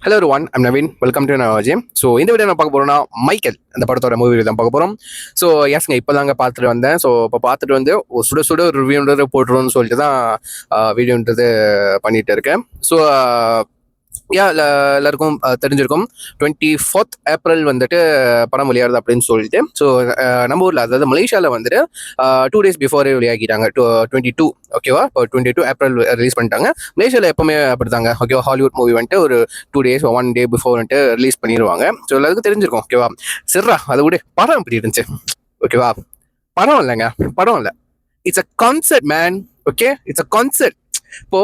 Hello one I'm Naveen, welcome to gym. So இந்த video நான் பார்க்க போகிறோம்னா மைக்கேல் அந்த படத்தோட மூவி தான் பார்க்க போகிறோம். ஸோ எஸ்ங்க இப்போ தாங்க பார்த்துட்டு வந்தேன். ஸோ இப்போ பார்த்துட்டு வந்து சுட சுட ஒரு ரிவ்யூன்றது போட்டுருன்னு சொல்லிட்டு தான் வீடியோன்றது பண்ணிட்டு இருக்கேன். ஸோ எல்லாருக்கும் தெரிஞ்சிருக்கும் 24th ஏப்ரல் வந்துட்டு படம் வெளியாடுது அப்படின்னு சொல்லிட்டு. ஸோ நம்ம ஊரில், அதாவது மலேசியாவில் வந்துட்டு 2 days பிஃபோரே வெளியாகிட்டாங்க. 22 ஓகேவா, இப்போ 22 ஏப்ரல் ரிலீஸ் பண்ணிட்டாங்க. மலேசியாவில் எப்பவுமே அப்படிதாங்க ஓகேவா. ஹாலிவுட் மூவி வந்துட்டு ஒரு 2 days 1 day பிஃபோர் வந்துட்டு ரிலீஸ் பண்ணிடுவாங்க. ஸோ எல்லாருக்கும் தெரிஞ்சிருக்கும் ஓகேவா. சரிடா, அதை விட படம் எப்படி இருந்துச்சு ஓகேவா. படம் இல்லைங்க, படம் இல்லை, it's a concert man. Okay, it's a concert. இப்போ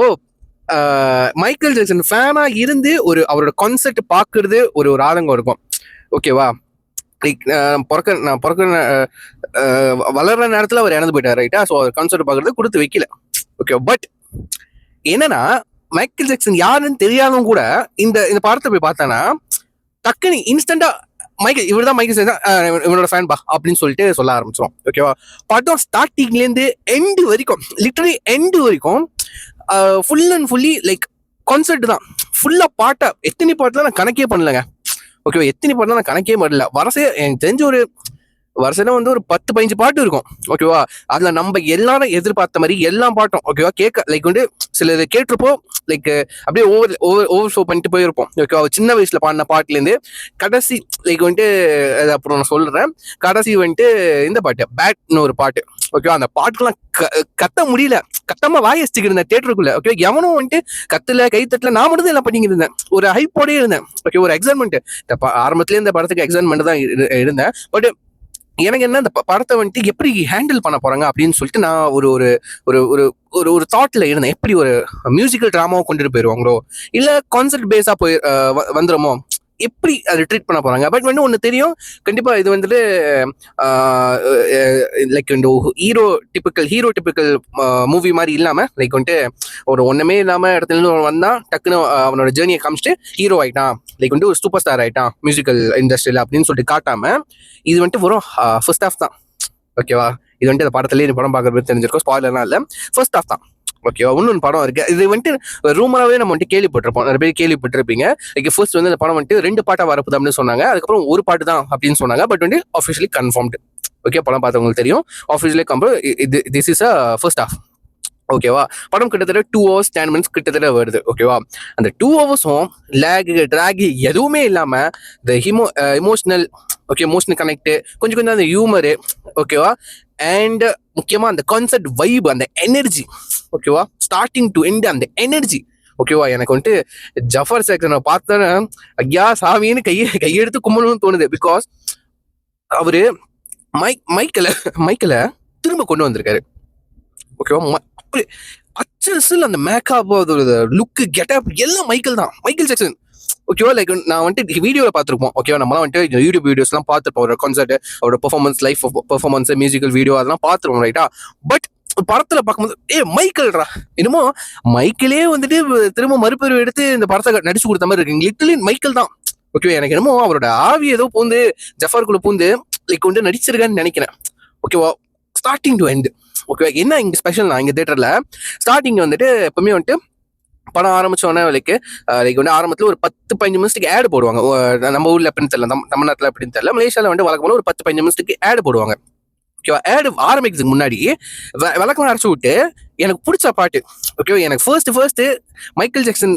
மைக்கேல் ஜாக்சன் ஃபேனா இருந்து அவரோட கான்செர்ட் பார்க்கறது ஒரு ஆதங்கம் இருக்கும் ஓகேவா. நான் வளர்ற நேரத்தில் அவர் இறந்து போயிட்டார் ரைட்டா. ஸோ அவர் கான்செர்ட் பார்க்கறது கொடுத்து வைக்கல ஓகே. பட் என்னன்னா, மைக்கேல் ஜாக்சன் யாருன்னு தெரியாதவங்க கூட இந்த படத்தை போய் பார்த்தானா டக்குனு இன்ஸ்டண்டா மைக்கேல், இவர் தான் மைக்கேல் ஜாக்சன் இவனோட ஃபேன் பா அப்படின்னு சொல்லிட்டு சொல்ல ஆரம்பிச்சிடும் ஓகேவா. படம் ஸ்டார்டிங்லேருந்து எண்டு வரைக்கும், லிட்டரலி எண்டு வரைக்கும் full and fully like concert தான். ஃபுல்லா பாட்டா எத்தனை பாட்டுலாம் நான் கணக்கே பண்ணலங்க ஓகேவா. எத்தனை பாட்டுலாம் நான் கணக்கே பண்ணல. வரசையா எனக்கு தெரிஞ்ச ஒரு வருஷம் வந்து ஒரு 10-15 பாட்டு இருக்கும் ஓகேவா. அதுல நம்ம எல்லாரும் எதிர்பார்த்த மாதிரி எல்லா பாட்டும் ஓகேவா கேட்க லைக் வந்து சில இதை கேட்டிருப்போம். லைக் அப்படியே ஓவர் ஷோ பண்ணிட்டு போயிருப்போம் ஓகேவா. சின்ன வயசுல பாடின பாட்டுலேருந்து கடைசி லைக் வந்துட்டு அப்புறம் நான் சொல்றேன். கடைசி வந்துட்டு இந்த பாட்டு பேட்னு ஒரு பாட்டு ஓகேவா. அந்த பாட்டுக்கெல்லாம் கத்த முடியல, கத்தமா வாயடிச்சுக்கிட்டு இருந்தேன் தியேட்டருக்குள்ள ஓகே. எவனும் வந்துட்டு கத்துல கைத்தட்டல, நான் மட்டும் தான் எல்லாம் பண்ணிக்கிட்டு இருந்தேன். ஒரு ஹைப்போடே இருந்தேன் ஓகே. ஒரு எக்ஸைட்மெண்ட், ஆரம்பத்துலேயே இந்த படத்துக்கு எக்ஸைட்மெண்ட் தான் இருந்தேன். பட் எனக்கு என்ன, இந்த படத்தை வந்துட்டு எப்படி ஹேண்டில் பண்ண போறாங்க அப்படின்னு சொல்லிட்டு நான் ஒரு ஒரு ஒரு ஒரு ஒரு தாட்ல இருந்தேன். எப்படி ஒரு மியூசிக்கல் டிராமாவை கொண்டுட்டு போயிருவாங்களோ, இல்ல கான்செர்ட் பேஸா போய் வந்துருமோ, எப்படி அதை ட்ரீட் பண்ண போறாங்க. பட் வந்து ஒன்று தெரியும், கண்டிப்பா இது வந்துட்டு லைக் இந்த ஹீரோ டிபிக்கல் மூவி மாதிரி இல்லாம லைக் வந்துட்டு ஒரு ஒண்ணுமே இல்லாம இடத்துல இருந்து வந்தா டக்குன்னு அவனோட ஜேர்னியை காமிச்சிட்டு ஹீரோ ஆயிட்டான், லைக் வந்துட்டு ஒரு சூப்பர் ஸ்டார் ஆயிட்டான் மியூசிக்கல் இண்டஸ்ட்ரியில அப்படின்னு சொல்லிட்டு காட்டாம, இது வந்துட்டு வரும் ஃபர்ஸ்ட் ஹாஃப் தான் ஓகேவா. இது வந்துட்டு அந்த படத்துலேயே படம் பார்க்கறது தெரிஞ்சிருக்கும், ஸ்பாயிலர்லாம் இல்லை, ஃபர்ஸ்ட் ஹாஃப் தான் ஓகேவா. இன்னொன்று படம் இருக்கு, இது வந்துட்டு ரூமராகவே நம்ம வந்துட்டு கேள்விப்பட்டிருப்போம், நிறைய பேர் கேள்விப்பட்டிருப்பீங்க. லைக் ஃபர்ஸ்ட் வந்து இந்த படம் வந்துட்டு 2 பாட்டா வரப்போது அப்படின்னு சொன்னாங்க. அதுக்கப்புறம் ஒரு பாட்டு தான் அப்படின்னு சொன்னாங்க. பட் வந்து ஆஃபிஷியலி கன்ஃபார்ம்டு ஓகே. படம் பார்த்தவங்களுக்கு தெரியும், officially this is a first half ஓகேவா. படம் கிட்டத்தட்ட 2 hours 10 minutes கிட்டத்தட்ட வருது ஓகேவா. அந்த 2 hours-ம் ட்ராக் எதுவுமே இல்லாம இந்த இமோஷனல் ஓகே, எமோஷனல் கனெக்ட், கொஞ்சம் அந்த ஹியூமரு ஓகேவா. அண்ட் முக்கியமா அந்த கான்செப்ட் வைப், அந்த எனர்ஜி ஓகேவா, ஸ்டார்டிங் டு எண்ட் அந்த எனர்ஜி ஓகேவா. எனக்கு வந்துட்டு ஜஃபர் ஜாக்சனை பார்த்தோன்னா ஐயா சாமின்னு கையெடுத்து கும்பணும்னு தோணுது. பிகாஸ் அவரு மைக்கேல திரும்ப கொண்டு வந்திருக்காரு ஓகேவா. அச்சல் அந்த மேக்கப், லுக்கு, கெட்டப் எல்லாம் மைக்கேல் ஜாக்சன் ஓகேவா. லைக் நான் வந்துட்டு வீடியோவில் பார்த்துருப்போம் ஓகேவா. நம்மளாம் வந்துட்டு யூடியூப் வீடியோஸ்லாம் பார்த்துருப்போம், அவரோட கான்சர்ட், அவரோட performance, life performance, musical video அதெல்லாம் பார்த்துருவோம் ரைட்டா. பட் படத்துல பார்க்கும்போது மைக்கேல்ரா, என்னமோ மைக்கேலே வந்துட்டு திரும்ப மறுபிரிவு எடுத்து இந்த படத்தை நடிச்சு கொடுத்த மாதிரி இருக்கு. லிட்டரலி மைக்கேல் தான் ஓகே. எனக்கு என்னமோ அவரோட ஆவி ஏதோ பூந்து ஜஃபருக்குள்ள பூந்து லைக் வந்து நடிச்சிருக்கான்னு நினைக்கிறேன் ஓகேவா. Starting to end okay. என்ன இங்க ஸ்பெஷல்னா, இங்க தியேட்டர்ல ஸ்டார்டிங் வந்துட்டு எப்பவுமே வந்துட்டு படம் ஆரம்பிச்சோன்னே லைக் வந்து ஆரம்பத்தில் ஒரு 10-15 நிமிஷத்துக்கு ஆட் போடுவாங்க. நம்ம ஊர்ல எப்படின்னு தெரியல, தமிழ்நாட்டில் எப்படின்னு தெரியல, மலேசியாவில் வந்து வழக்கம் போல ஒரு 10-15 நிமிஷத்துக்கு ஆட் போடுவாங்க ஓகேவா. ஆட் ஆரம்பிக்கிறதுக்கு முன்னாடி விளக்கம் அரைச்சி விட்டு எனக்கு பிடிச்ச பாட்டு ஓகேவா. எனக்கு ஃபர்ஸ்ட் மைக்கேல் ஜாக்சன்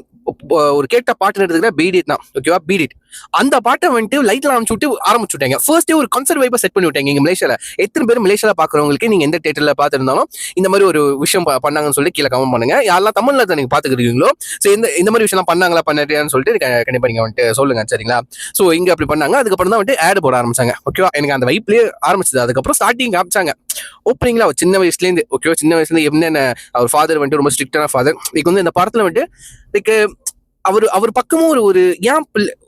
ஒரு கேட்ட பாட்டு எடுத்துக்கிட்டா பீட் இட் தான் ஓகேவா. பீட் இட் அந்த பாட்டை வந்துட்டு லைட்ல ஆரம்பிச்சு விட்டாங்க. ஃபர்ஸ்டே ஒரு கான்செர்ட் வைப்பை செட் பண்ணி விட்டாங்க. இங்க மலேசியால எத்தனை பேர் மலேசியால பாக்குறவங்களுக்கு நீங்க எந்த தியேட்டர்ல பார்த்துருந்தாலும் இந்த மாதிரி ஒரு விஷயம் பண்ணாங்கன்னு சொல்லி கீழே கமெண்ட் பண்ணுங்க. யாரெல்லாம் தமிழ்ல நீங்க பாத்துக்கிட்டீங்களோ, ஸோ இந்த மாதிரி விஷயம் பண்ணாங்களா பண்ணான்னு சொல்லிட்டு கண்டிப்பா நீங்க வந்துட்டு சொல்லுங்க சரிங்களா. ஸோ இங்க அப்படி பண்ணாங்க. அதுக்கப்புறம் தான் வந்துட்டு ஆட் போட ஆரம்பிச்சாங்க ஓகேவா. எனக்கு அந்த வைப்லயே ஆரம்பிச்சது. அதுக்கப்புறம் ஸ்டார்டிங் காமிச்சாங்க ஓப்பனிங்ல அவர் சின்ன வயசுலேருந்து ஓகேவா. சின்ன வயசுல என்னென்ன அவர் ஃபாதர் வந்துட்டு ரொம்ப ஸ்ட்ரிக்டான ஃபாதர். இதுக்கு வந்து இந்த படத்துல வந்துட்டு லைக் அவர் பக்கமும்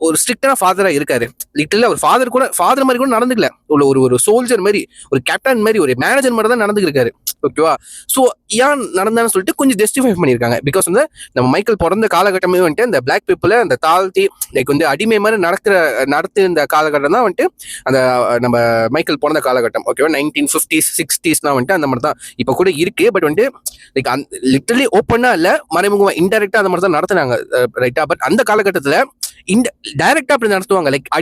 ஒரு ஸ்ட்ரிக்டான ஃபாதரா இருக்காரு. லிட்டரலி அவர் ஃபாதர் மாதிரி கூட நடந்துக்கல. ஒரு சோல்ஜர் மாதிரி, ஒரு கேப்டன் மாதிரி, ஒரு மேனேஜர் மாதிரி தான் நடந்துருக்காரு ஓகேவா. ஸோ ஏன் நடந்தான்னு சொல்லிட்டு கொஞ்சம் ஜஸ்டிஃபை பண்ணியிருக்காங்க. பிகாஸ் வந்து நம்ம மைக்கேல் பிறந்த காலகட்டமே வந்துட்டு அந்த பிளாக் பீப்புளை அந்த தாழ்த்தி லைக் வந்து அடிமை மாதிரி நடத்து இந்த காலகட்டம் தான் வந்துட்டு அந்த நம்ம மைக்கேல் பிறந்த காலகட்டம் ஓகேவா. 1950s 60s வந்துட்டு அந்த மாதிரி தான் இப்போ கூட இருக்கு. பட் வந்துட்டு லைக் லிட்டரலி ஓப்பனா இல்லை, மறைமுகமா இன்டெரக்டா அந்த மாதிரி தான் நடத்துனாங்க ரைட்டா. பட் அந்த காலகட்டத்தில் இந்த டைரக்டா அப்படி நடத்துவாங்க, லைக்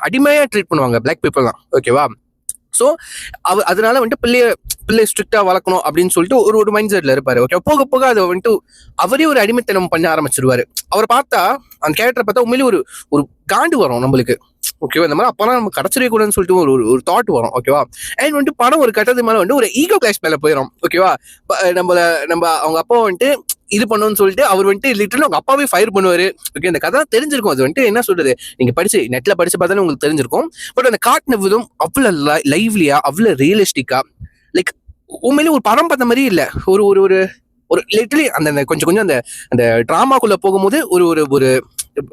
அடிமையா ட்ரீட் பண்ணுவாங்க பிளாக் பீப்புள் தான், ஓகேவா. ஸோ அதனால வந்துட்டு பிள்ளைய ஸ்ட்ரிக்டா வளர்க்கணும் அப்படின்னு சொல்லிட்டு ஒரு மைண்ட் செட்ல இருப்பாரு. ஓகே, போக போக அதை வந்துட்டு அவரே ஒரு அடிமைத்தனம் பண்ண ஆரம்பிச்சிருவாரு. அவரை பார்த்தா, அந்த கேரக்டரை பார்த்தா உண்மையிலேயே ஒரு ஒரு காண்டு வரும் நம்மளுக்கு, ஓகேவா. இந்த மாதிரி அப்பெல்லாம் நம்ம கடச்சிடவே கூடாதுன்னு சொல்லிட்டு ஒரு தாட் வரும், ஓகேவா. அண்ட் வந்துட்டு படம் ஒரு கட்டத்து மேல வந்து ஒரு ஈகோ கிளாஷ் மேல போயிடும், ஓகேவா. நம்ம அவங்க அப்பா வந்துட்டு இது பண்ணணும்னு சொல்லிட்டு அவர் வந்துட்டு லிட்டரலி அவங்க அப்பாவே ஃபயர் பண்ணுவாரு. ஓகே, இந்த கதை தெரிஞ்சிருக்கும். அது வந்துட்டு என்ன சொல்றது, நீங்க நெட்ல படிச்சு பார்த்தாலும் உங்களுக்கு தெரிஞ்சிருக்கும். பட் அந்த காட்டின விதம் அவ்வளவு லைவ்லியா, அவ்வளவு ரியலிஸ்டிக்கா, லைக் உண்மையிலே ஒரு படம் பார்த்த மாதிரி இல்ல. ஒரு ஒரு ஒரு ஒரு லிட்டரலி அந்த கொஞ்சம் கொஞ்சம் அந்த அந்த டிராமாக்குள்ள போகும்போது ஒரு ஒரு ஒரு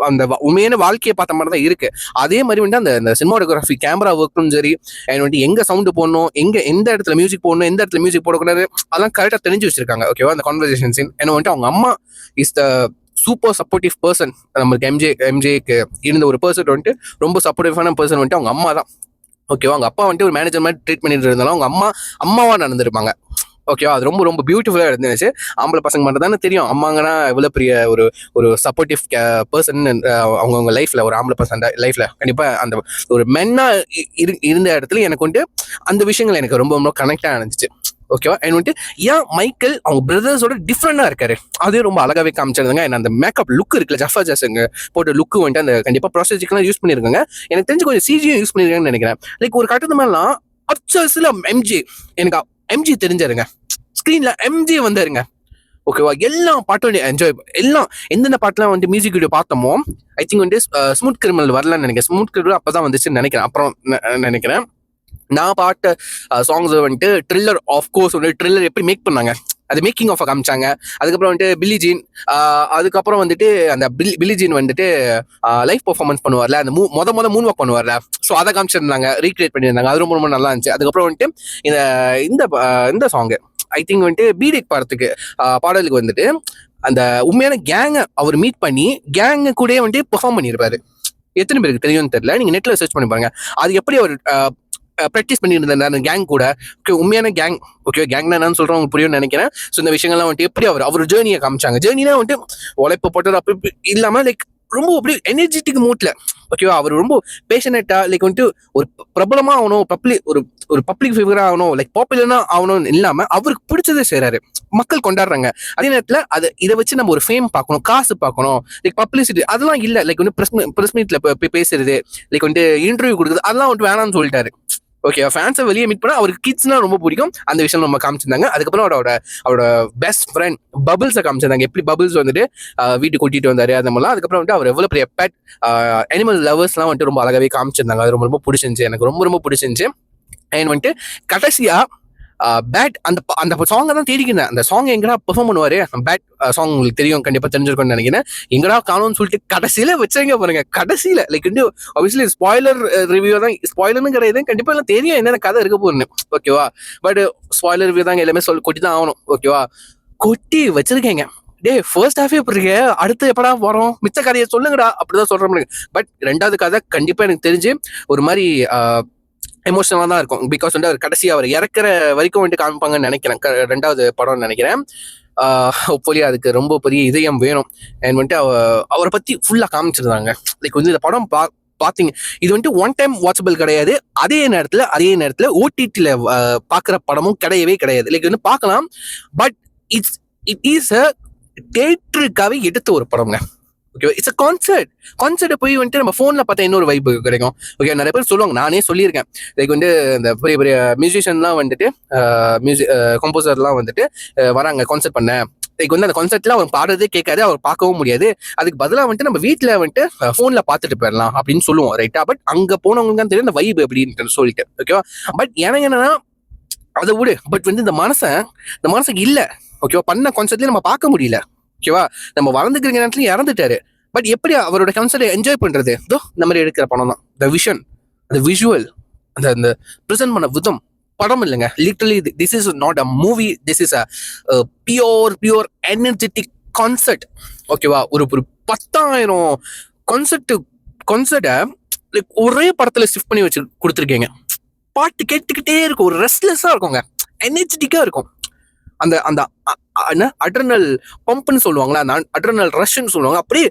அந்த உண்மையான வாழ்க்கையை பார்த்த மாதிரி தான் இருக்கு. அதே மாதிரி வந்து அந்த சினிமாட்டோகிராஃபி, கேமரா ஒர்க்கும் சரி, அண்ட் வந்து எங்க சவுண்ட் போடணும், எந்த இடத்துல மியூசிக் போடணும், எந்த இடத்துல மியூசிக் போடக்கூடாது, அதெல்லாம் கரெக்டாக தெரிஞ்சு வச்சிருக்காங்க, ஓகேவா. அந்த கான்வர்சேஷன் சீன் ஏன்னா வந்துட்டு அவங்க அம்மா is the super supportive person. நம்மளுக்கு எம்ஜேக்கு இருந்த ஒரு பர்சன் வந்துட்டு ரொம்ப சப்போர்ட்டிவான பர்சன் வந்துட்டு அவங்க அம்மா தான், ஓகேவா. அவங்க அப்பா வந்துட்டு ஒரு மேனேஜர் மாதிரி ட்ரீட் பண்ணிட்டு இருந்தாலும் அவங்க அம்மாவா நடந்திருப்பாங்க, ஓகேவா. அது ரொம்ப ரொம்ப பியூட்டிஃபுல்லா இருந்துச்சு. ஆம்பளை பசங்க மட்டும் தானே தெரியும் அம்மாங்கன்னா எவ்வளவு பெரிய ஒரு ஒரு சப்போர்ட்டிவ் பர்சன் அவங்கவுங்க லைஃப்ல, ஒரு ஆம்பளை பர்சன் லைஃப்ல கண்டிப்பா அந்த ஒரு மென்னா இருந்த இடத்துல எனக்கு வந்துட்டு அந்த விஷயங்கள் எனக்கு ரொம்ப ரொம்ப கனெக்டா இருந்துச்சு, ஓகேவா. அண்ட் வந்துட்டு ஏன் மைக்கேல் அவங்க பிரதர்ஸோட டிஃப்ரெண்டா இருக்காரு, அதே ரொம்ப அழகாவே காமிச்சிருந்தாங்க. அந்த மேக்கப் லுக் இருக்குல்ல, ஜஃபா ஜாஸுங்க போட்ட லுக்கு வந்துட்டு அந்த கண்டிப்பா ப்ராசஸிக்கெல்லாம் யூஸ் பண்ணிருக்காங்க. எனக்கு தெரிஞ்சு கொஞ்சம் சிஜியும் யூஸ் பண்ணிருக்காங்கன்னு நினைக்கிறேன். லைக் ஒரு கட்டத்து மேலாம் அப்சஸ்ல எனக்கு எம்ஜி தெரிஞ்சாருங்க, ஸ்கிரீன்ல எம்ஜி வந்தாருங்க, ஓகேவா. எல்லா பாட்டும் என்ஜாய், எல்லாம் எந்தெந்த பாட்டுலாம் வந்து மியூசிக் வீடியோ பார்த்தோமோ, ஐ திங்க் வந்து ஸ்மூத் கிரிமினல் வரலன்னு நினைக்கிறேன். ஸ்மூத் கிரிமினல் அப்பதான் வந்துச்சுன்னு நினைக்கிறேன். அப்புறம் நினைக்கிறேன் நான் பாட்ட சாங்ஸ் வந்துட்டு ட்ரில்லர், ஆஃப்கோர்ஸ் வந்து ட்ரில்லர் எப்படி மேக் பண்ணாங்க அது மேக்கிங் ஆஃப் காமிச்சாங்க. அதுக்கப்புறம் வந்துட்டு பில்லிஜீன், அதுக்கப்புறம் வந்துட்டு அந்த பில்லிஜீன் வந்துட்டு லைவ் பெர்ஃபார்மன்ஸ் பண்ணுவார்ல, அந்த மொத மூன் வாக் பண்ணுவார்ல, ஸோ அதை காமிச்சிருந்தாங்க, ரீக்ரியேட் பண்ணியிருந்தாங்க. அது ரொம்ப ரொம்ப நல்லா இருந்துச்சு. அதுக்கப்புறம் வந்துட்டு இந்த சாங்கு ஐ திங்க் வந்துட்டு பீடேக் படத்துக்கு பாடலுக்கு வந்துட்டு அந்த உண்மையான கேங்கை அவர் மீட் பண்ணி கேங்கு கூட வந்துட்டு பெர்ஃபார்ம் பண்ணியிருப்பாரு. எத்தனை பேருக்கு தெரியும்னு தெரியல, நீங்க நெட்ல சர்ச் பண்ணி பாருங்க. அது எப்படி அவர் ப்ராக்டிஸ் பண்ணியிருந்தார் அந்த கேங் கூட, உண்மையான கேங், ஓகே. கேங்னா என்னன்னு சொல்றவங்க புரியும்னு நினைக்கிறேன். ஸோ இந்த விஷயங்கள்லாம் வந்துட்டு எப்படி அவர் ஜேர்னியை காமிச்சாங்க. ஜேர்னினா வந்துட்டு உழைப்பு போட்டது அப்படி இல்லாம லைக் ரொம்ப அப்படி எனர்ஜெட்டிக் மூட்ல, ஓகேவா. அவர் ரொம்ப பேஷனேட்டா, லைக் வந்துட்டு ஒரு பிரபலமா ஆகணும், ஒரு பப்ளிக் ஃபிகரா ஆகணும், லைக் பாப்புலரா ஆகணும்னு இல்லாம அவருக்கு பிடிச்சதே செய்யறாரு, மக்கள் கொண்டாடுறாங்க. அதே நேரத்துல இதை வச்சு நம்ம ஒரு ஃபேம் பார்க்கணும், காசு பார்க்கணும், லைக் பப்ளிசிட்டி அதெல்லாம் இல்ல. லைக் வந்து பிரஸ் மீட்ல பேசுறது, லைக் வந்து இன்டர்வியூ கொடுக்குறது, அதெல்லாம் வந்துட்டு வேணாம்னு சொல்லிட்டாரு, ஓகே. ஃபேன்ஸை வெளியே மீட் பண்ணா அவருக்கு கிட்ஸ்னா ரொம்ப பிடிக்கும். அந்த விஷயம் நம்ம காமிச்சிருந்தாங்க. அதுக்கப்புறம் அவரோட பெஸ்ட் ஃப்ரெண்ட் பபிள்ஸை காமிச்சிருந்தாங்க, எப்படி பபிள்ஸ் வந்துட்டு வீட்டுக்கு கூட்டிட்டு வந்தாரு அந்த மாதிரிலாம். அதுக்கப்புறம் வந்துட்டு அவர் எவ்வளவு பெரிய பெட் அனிமல் லவர்ஸ்லாம் வந்துட்டு ரொம்ப அழகாவே காமிச்சிருந்தாங்க. அது ரொம்ப ரொம்ப பிடிச்சிருந்துச்சு, எனக்கு ரொம்ப ரொம்ப பிடிச்சிருந்துச்சு. அண்ட் வந்துட்டு கடைசியா பேட் அந்த சாங்கை தான் தேடிக்கிறேன். அந்த சாங் எங்கடா பெர்ஃபார்ம் பண்ணுவாரு, பேட் சாங் உங்களுக்கு தெரியும், கண்டிப்பா தெரிஞ்சிருக்கும்னு நினைக்கிறேன். எங்கடா காணும்னு சொல்லிட்டு கடைசியில வச்சாங்க பாருங்க. கடைசியில லைக் வந்து ஆப்வியஸ்லி ஸ்பாய்லர் ரிவ்யூ தான், ஸ்பாய்லர்னு கிடையாது, கண்டிப்பா எல்லாம் தெரியும் என்னென்ன கதை இருக்க போகுதுன்னு, ஓகேவா. பட் ஸ்பாய்லர் ரிவ்யூ தான், எல்லாமே கொட்டி தான் ஆகணும், ஓகேவா. கொட்டி வச்சிருக்கேங்க. டே ஃபர்ஸ்ட் ஹாஃபே எப்படி இருக்கு, அடுத்து எப்படா வரும், மிச்ச கதையை சொல்லுங்கடா அப்படிதான் சொல்றேன். பட் ரெண்டாவது கதை கண்டிப்பா எனக்கு தெரிஞ்சு ஒரு மாதிரி எமோஷனலா தான் இருக்கும். பிகாஸ் வந்து அவர் கடைசி அவர் இறக்குற வரைக்கும் வந்துட்டு காமிப்பாங்கன்னு நினைக்கிறேன், ரெண்டாவது படம்னு நினைக்கிறேன். ஹோப்ஃபுல்லி அதுக்கு ரொம்ப பெரிய இதயம் வேணும். அண்ட் வந்துட்டு அவரை பத்தி ஃபுல்லா காமிச்சிருந்தாங்க. லைக் வந்து இந்த படம் பாத்தீங்க, இது வந்துட்டு ஒன் டைம் வாட்சபிள் கிடையாது. அதே நேரத்துல ஓடிடில பாக்குற படமும் கிடையவே கிடையாது. லைக் வந்து பார்க்கலாம், பட் இட் இஸ் அ தியேட்டருக்காக எடுத்த ஒரு படம்ங்க, ஓகே. இட்ஸ் அ கான்சர்ட் போய் வந்துட்டு நம்ம போன்ல பார்த்தா இன்னொரு வைப் கிடைக்கும், ஓகே. நிறைய பேர் சொல்லுவாங்க, நானே சொல்லியிருக்கேன், லைக் வந்து இந்த பெரிய பெரிய மியூசிஷியன்லாம் வந்துட்டு கம்போசர்லாம் வந்துட்டு வராங்க கான்சர்ட் பண்ண, லைக் வந்து அந்த கான்சர்ட்ல அவர் பாடுறதே கேட்காது, அவர் பார்க்கவும் முடியாது. அதுக்கு பதிலாக வந்துட்டு நம்ம வீட்டில் வந்துட்டு ஃபோனில் பார்த்துட்டு போயிடலாம் அப்படின்னு சொல்லுவோம், ரைட்டா. பட் அங்கே போனவங்களுக்கு தான் தெரியும் இந்த வைப் அப்படின்னு சொல்லிட்டு, ஓகேவா. பட் எனக்கு என்னன்னா அதை விடு, பட் வந்து இந்த மனசுக்கு இல்லை, ஓகேவா. பண்ண கான்சர்ட்லேயே நம்ம பார்க்க முடியல, ஓகேவா. நம்ம வளர்ந்துக்கிற நேரத்துலயும் இறந்துட்டாரு. பட் எப்படி அவரோட கான்சர்ட்டை என்ஜாய் பண்றது, இந்த மாதிரி எடுக்கிற படம் தான். த விஷன், அந்த விஷுவல், அந்த ப்ரெசென்ட் பண்ண விதம், படம் இல்லைங்க. Literally this is not a movie, this is a pure energetic concert, ஓகேவா. ஒரு 10,000 கான்சர்ட்டை லைக் ஒரே படத்துல ஷிஃப்ட் பண்ணி வச்சு கொடுத்துருக்கீங்க. பாட்டு கேட்டுக்கிட்டே இருக்கும், ஒரு ரெஸ்ட்லெஸ்ஸா இருக்குங்க, எனர்ஜெட்டிக்கா இருக்கும். அந்த அட்ரினல் பம்ப்னு சொல்லுவாங்களா, அந்த அட்ரினல் ரஷ்ன்னு சொல்லுவாங்க, அப்படியே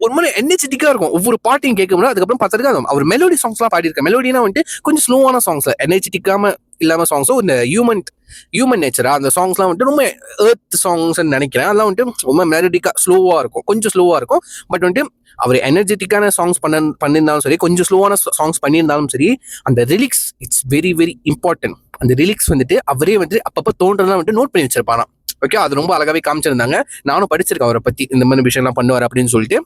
ஒரு மாதிரி எனர்ஜெட்டிக்கா இருக்கும் ஒவ்வொரு பாட்டையும் கேட்கும்போது. அதுக்கப்புறம் பார்த்துட்டு அவர் மெலோடி சாங்ஸ்லாம் பாடியிருக்காரு. மெலோடினா வந்துட்டு கொஞ்சம் ஸ்லோவான சாங்ஸ், எனர்ஜெட்டிக்காம இல்லாம சாங்ஸும், இந்த ஹியூமன் நேச்சரா அந்த சாங்ஸ்லாம் வந்துட்டு ரொம்ப எர்த் சாங்ஸ் நினைக்கிறேன். அதெல்லாம் வந்துட்டு ரொம்ப மெலடிக்கா ஸ்லோவா இருக்கும், கொஞ்சம் ஸ்லோவா இருக்கும். பட் வந்துட்டு அவர் எனர்ஜெட்டிக்கான சாங்ஸ் பண்ணியிருந்தாலும் சரி, கொஞ்சம் ஸ்லோவான சாங்ஸ் பண்ணியிருந்தாலும் சரி, அந்த ரிலிக்ஸ் இட்ஸ் வெரி வெரி இம்பார்ட்டன்ட். அந்த ரிலிக்ஸ் வந்துட்டு அவரே வந்துட்டு அப்பப்போ தோன்றதெல்லாம் வந்துட்டு நோட் பண்ணி வச்சிருப்பாராம். ஓகே, அது ரொம்ப அழகாவே காமிச்சிருந்தாங்க. நானும் படிச்சிருக்கேன் அவரை பத்தி, இந்த மாதிரி விஷயம்லாம் பண்ணுவார் அப்படின்னு சொல்லிட்டு.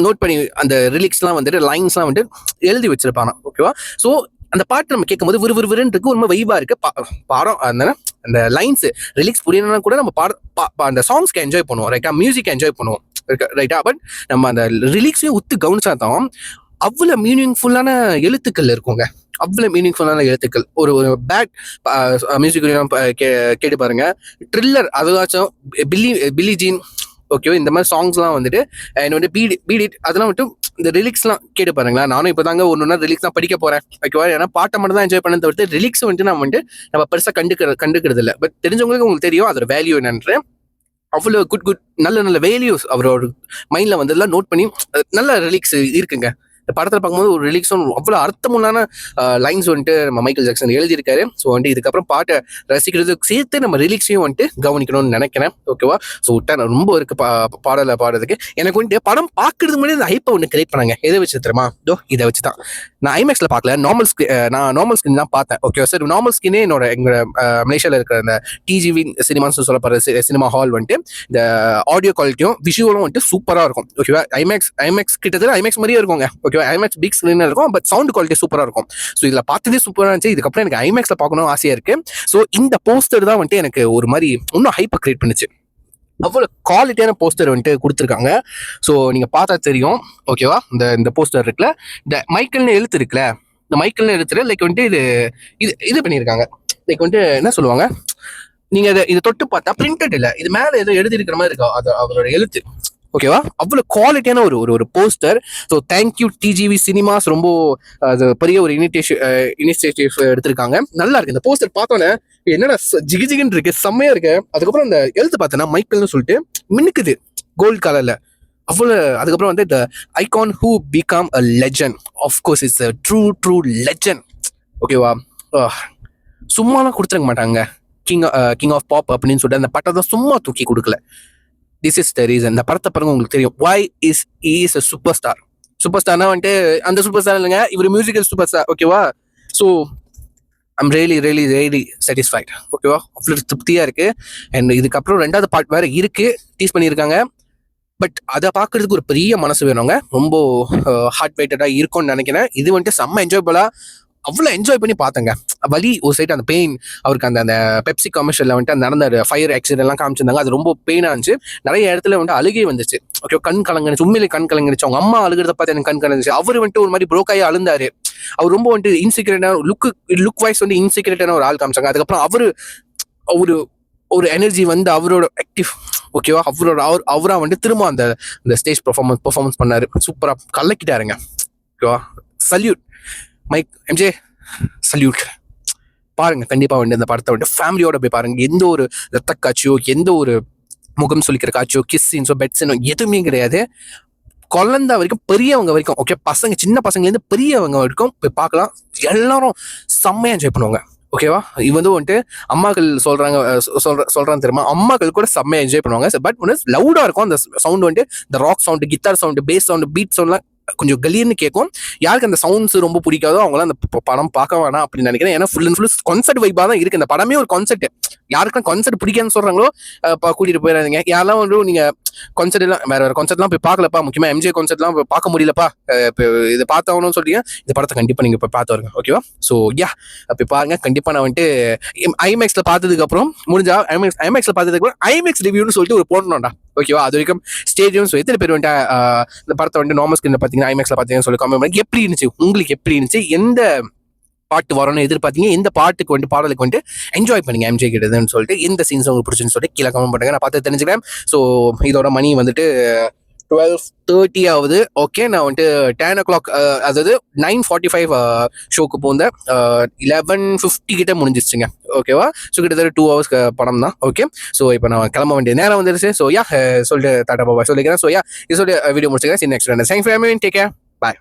நோட் பண்ணி அந்த ரிலிக்ஸ்லாம் வந்துட்டு லைன்ஸ்லாம் வந்துட்டு எழுதி வச்சிருப்பாங்க. ஓகேவா? ஸோ அந்த பாட்டு நம்ம கேட்கும்போது விறுவிறுன்னு இருக்கு, ஒரு வைபா இருக்கு. பாடம் அந்த லைன்ஸ் ரிலிக்ஸ் புரியணும்னா கூட நம்ம அந்த சாங்ஸ்க்கு என்ஜாய் பண்ணுவோம், ரைட்டா? மியூசிக் என்ஜாய் பண்ணுவோம், ரைட்டா? பட் நம்ம அந்த ரிலிக்ஸையும் உத்து கவனிச்சா தான் அவ்வளவு மீனிங்ஃபுல்லான எழுத்துக்கள் இருக்குங்க. அவ்வளவு மீனிங்ஃபுல்லான எழுத்துக்கள். ஒரு பேட் மியூசிக் கேட்டு பாருங்க. ட்ரில்லர், அதுவாச்சும் பில்லி ஜீன், ஓகே, இந்த மாதிரி சாங்ஸ்லாம் வந்துட்டு வந்து பீட் இட், அதெல்லாம் வந்துட்டு இந்த ரிலிக்ஸ்லாம் கேட்டு பாருங்களா. நானும் இப்போதாங்க ஒன்று ரிலிக்ஸ் தான் படிக்க போறேன். ஓகேவா? ஏன்னா பாட்டை மட்டும் தான் என்ஜாய் பண்ண தவிர்த்து ரிலிக்ஸ் வந்துட்டு நம்ம பெருசாக கண்டுக்கிறது இல்லை. பட் தெரிஞ்சவங்களுக்கு உங்களுக்கு தெரியும் அதோட வேல்யூ என்னன்று. அவ்வளோ குட் நல்ல வேல்யூஸ் அவரோட மைண்ட்ல வந்து எல்லாம் நோட் பண்ணி நல்ல ரிலிக்ஸ் இருக்குங்க. இந்த படத்தில் பார்க்கும்போது ஒரு ரிலிக்ஸும் அவ்வளோ அர்த்தமுள்ளான லைன்ஸ் வந்துட்டு நம்ம மைக்கேல் ஜாக்சன் எழுதியிருக்காரு. ஸோ வந்துட்டு இதுக்கப்புறம் பாட்டை ரசிக்கிறதுக்கு சேர்த்து நம்ம ரிலிக்ஸையும் வந்துட்டு கவனிக்கணும்னு நினைக்கிறேன். ஓகேவா? ஸோ ரொம்ப இருக்கு பாடலை பாடுறதுக்கு. எனக்கு வந்துட்டு படம் பார்க்கறதுக்கு முன்னாடி இந்த ஹைப்பை ஒன்று கிரியேட் பண்ணாங்க. எதை வச்சு தெரியுமா? இதை வச்சு தான். நான் ஐமேக்ஸ்ல பார்க்கல, நார்மல் ஸ்கிரீன் தான் பார்த்தேன். ஓகே சார், நார்மல் ஸ்கிரீனே எங்க மலேசியாவில் இருக்கிற அந்த டிஜிவி சினிமான்னு சொல்லப்படுற சினிமா ஹால் வந்துட்டு இந்த ஆடியோ குவாலிட்டியும் விஷுவலும் வந்துட்டு சூப்பராக இருக்கும். ஓகேவா? ஐமேக்ஸ் கிட்டத்தட்ட ஐமேக்ஸ் மாதிரியே இருக்குங்க. ஓகே, ஐமேக்ஸ் பிக் ஸ்கிரீன் இருக்கும், பட் சவுண்ட் குவாலிட்டி சூப்பரா இருக்கும். ஸோ இதுல பார்த்ததே சூப்பரா இருந்துச்சு. இதுக்கப்புறம் எனக்கு ஐமேக்ஸ்ல பார்க்கணும் ஆசையா இருக்கு. ஸோ இந்த போஸ்டர் தான் வந்துட்டு எனக்கு ஒரு மாதிரி இன்னும் ஹைப்பை கிரியேட் பண்ணுச்சு. அவ்வளோ குவாலிட்டியான போஸ்டர் வந்துட்டு கொடுத்துருக்காங்க. ஸோ நீங்க பார்த்தா தெரியும். ஓகேவா? இந்த போஸ்டர் இருக்குல்ல, இந்த மைக்கேல்னு எழுத்து இருக்குல்ல, இந்த மைக்கேல்னு எழுத்துல லைக் வந்துட்டு இது பண்ணியிருக்காங்க. லைக் வந்துட்டு என்ன சொல்லுவாங்க, நீங்க இதை தொட்டு பார்த்தா பிரிண்டட் இல்லை, இது மேல ஏதோ எழுதி இருக்கிற மாதிரி இருக்கா அது அவரோட எழுத்து. ஓகேவா? அவ்வளவு குவாலிட்டியான ஒரு போஸ்டர். ஸோ தேங்க்யூ டிஜிவி சினிமாஸ், ரொம்ப அது பெரிய ஒரு இனிஷியேட்டிவ் எடுத்திருக்காங்க. நல்லா இருக்கு இந்த போஸ்டர். பார்த்தோன்னே என்னடா ஜிகின்னு இருக்கு, செம்மையா இருக்கு. அதுக்கப்புறம் அந்த எழுத்து பார்த்தோன்னா மைக்கேல்னு சொல்லிட்டு மின்னுக்குது கோல்ட் கலர்ல. அவ்வளவு. அதுக்கப்புறம் வந்து the icon who become a legend, of course it's a true legend. ஓகேவா? சும்மாலாம் கொடுத்துருக்க மாட்டாங்க. கிங் ஆஃப் பாப் அப்படின்னு சொல்லிட்டு அந்த பட்டத்தை சும்மா தூக்கி கொடுக்கல. This is the reason. இந்த படத்தை பாருங்க, உங்களுக்கு தெரியும். why is he is a superstar. சூப்பர்ஸ்டார்னா வந்துட்டு அந்த சூப்பர் ஸ்டார் இல்லைங்க, இவர் மியூசிக்கல் சூப்பர் ஸ்டார். ஓகேவா? So I'm really satisfied. ஓகேவா? அவ்வளோ திருப்தியா இருக்கு. அண்ட் இதுக்கப்புறம் 2வது பார்ட் வேற இருக்கு, டீஸ் பண்ணியிருக்காங்க. பட் அதை பார்க்கறதுக்கு ஒரு பெரிய மனசு வேணுங்க. ரொம்ப ஹார்ட் வெயிட்டடா இருக்கும்னு நினைக்கிறேன். இது வந்துட்டு செம்ம என்ஜாய்பலா, அவ்வளோ என்ஜாய் பண்ணி பார்த்தேங்க. வலி ஒரு சைடு, அந்த பெயின், அவருக்கு அந்த பெப்சி கமர்ஷியல்ல வந்துட்டு அந்த நடந்த ஃபயர் ஆக்சிடென்ட் எல்லாம் காமிச்சிருந்தாங்க. அது ரொம்ப பெயினா இருந்துச்சு. நிறைய இடத்துல வந்துட்டு அழுகே வந்துச்சு. ஓகே, கண் கலங்கிடுச்சு, உண்மையிலே கண் கலங்கிடுச்சு. அவங்க அம்மா அழுகிறத பார்த்து எனக்கு கண் கலங்கிடுச்சு. அவர் வந்துட்டு ஒரு மாதிரி புரோக்காயே அழுந்தாரு. அவர் ரொம்ப வந்துட்டு இன்சீக்ரெட்டான லுக் வைஸ் வந்து இன்சீக்ரெட்டான ஒரு ஆள் காமிச்சாங்க. அதுக்கப்புறம் ஒரு எனர்ஜி வந்து அவரோட ஆக்டிவ். ஓகேவா? அவரா வந்துட்டு திரும்ப அந்த ஸ்டேஜ் பெர்ஃபார்மன்ஸ் பண்ணாரு. சூப்பரா கலக்கிட்டாருங்க. ஓகேவா? Salute Mike MJ, salute. பாருங்க கண்டிப்பா வந்து இந்த படத்தை வந்து ஃபேமிலியோட போய் பாருங்க. எந்த ஒரு ரத்த காட்சியோ, எந்த ஒரு முகம் சொல்லிக்கிற காட்சியோ, கிஸ் சீன்ஸோ, பெட் சீனோ எதுவுமே கிடையாது. குழந்தை வரைக்கும் பெரியவங்க வரைக்கும், ஓகே, சின்ன பசங்கலேருந்து பெரியவங்க வரைக்கும் போய் பார்க்கலாம். எல்லாரும் செம்மையா என்ஜாய் பண்ணுவாங்க. ஓகேவா? இது வந்து வந்துட்டு அம்மாக்கள் சொல்றாங்க தெரியுமா, அம்மாக்கள் கூட செம்மையா என்ஜாய் பண்ணுவாங்க. பட் ஒன்று லவுடா இருக்கும் அந்த சவுண்ட், வந்துட்டு இந்த rock sound, guitar sound, bass sound, beat சவுண்ட்லாம் கொஞ்சம் கலீர்னு கேட்கும். யாருக்கு அந்த சவுண்ட்ஸ் ரொம்ப பிடிக்காதோ அவங்களாம் அந்த படம் பார்க்க வேணாம் அப்படின்னு நினைக்கிறேன். ஏன்னா ஃபுல் அண்ட் ஃபுல் கான்செர்ட் வைப்பா தான் இருக்கு. இந்த படமே ஒரு கான்செர்ட். யாருக்கும் கான்செர்ட் பிடிக்காதுன்னு சொல்றாங்களோ கூட்டிட்டு போயிடாதீங்க. யாரெல்லாம் வந்து நீங்க கான்செர்ட் எல்லாம் வேற கான்செர்ட்லாம் போய் பார்க்கலப்பா, முக்கியமா எம்ஜே கான்செர்ட்லாம் போய் பார்க்க முடியலப்பா, இதை பார்த்தாகணும்னு சொல்றீங்க, இந்த படத்தை கண்டிப்பா நீங்க போய் பார்த்து வருங்க. ஓகேவா? ஸோ போய் பாருங்க. கண்டிப்பா நான் வந்துட்டு ஐமேக்ஸ்ல பார்த்ததுக்கு அப்புறம் முடிஞ்சா ஐமேக்ஸ்ல பார்த்ததுக்கு அப்புறம் ஐமேக்ஸ் ரிவ்யூன்னு சொல்லிட்டு ஒரு போடணும்டா. ஓகேவா? அது வரைக்கும் ஸ்டேடியம் எத்தனை பேர் வந்துட்டு இந்த படத்தை வந்து நார்மல் ஸ்கிரீன்ல பாத்தீங்கன்னா, ஐமேக்ஸ்ல பாத்தீங்கன்னு சொல்லி கமெண்ட் பண்ணி எப்படி இருந்துச்சு, உங்களுக்கு எப்படி இருந்துச்சு, எந்த பாட்டு வரணும்னு எதிர்பார்த்தீங்க, எந்த பாட்டுக்கு வந்து பாடலுக்கு வந்து என்ஜாய் பண்ணீங்க எம்ஜே கிட்டதுன்னு சொல்லிட்டு, எந்த சீன்ஸ் உங்களுக்கு பிடிச்சுன்னு சொல்லிட்டு கீழே கமெண்ட் பண்ணுங்க, நான் பார்த்து தெரிஞ்சுக்கிறேன். ஸோ இதோட மணி வந்துட்டு 12:30 ஆகுது. ஓகே, நான் வந்துட்டு 10 o'clock, அதாவது 9:45 ஷோக்கு போந்தேன். 11:50 கிட்ட முடிஞ்சிருச்சுங்க. ஓகேவா? ஸோ கிட்டத்தட்ட 2 hours படம் தான். ஓகே, ஸோ இப்போ நான் கிளம்ப வேண்டிய நேரம் வந்துருச்சு. ஸோ யா சொல்லிட்டு டாடா பாபா சொல்லிக்கிறேன். ஸோ யா இது சொல்லி வீடியோ முடிச்சுக்கிறேன். Next time. Thanks for take care. Bye.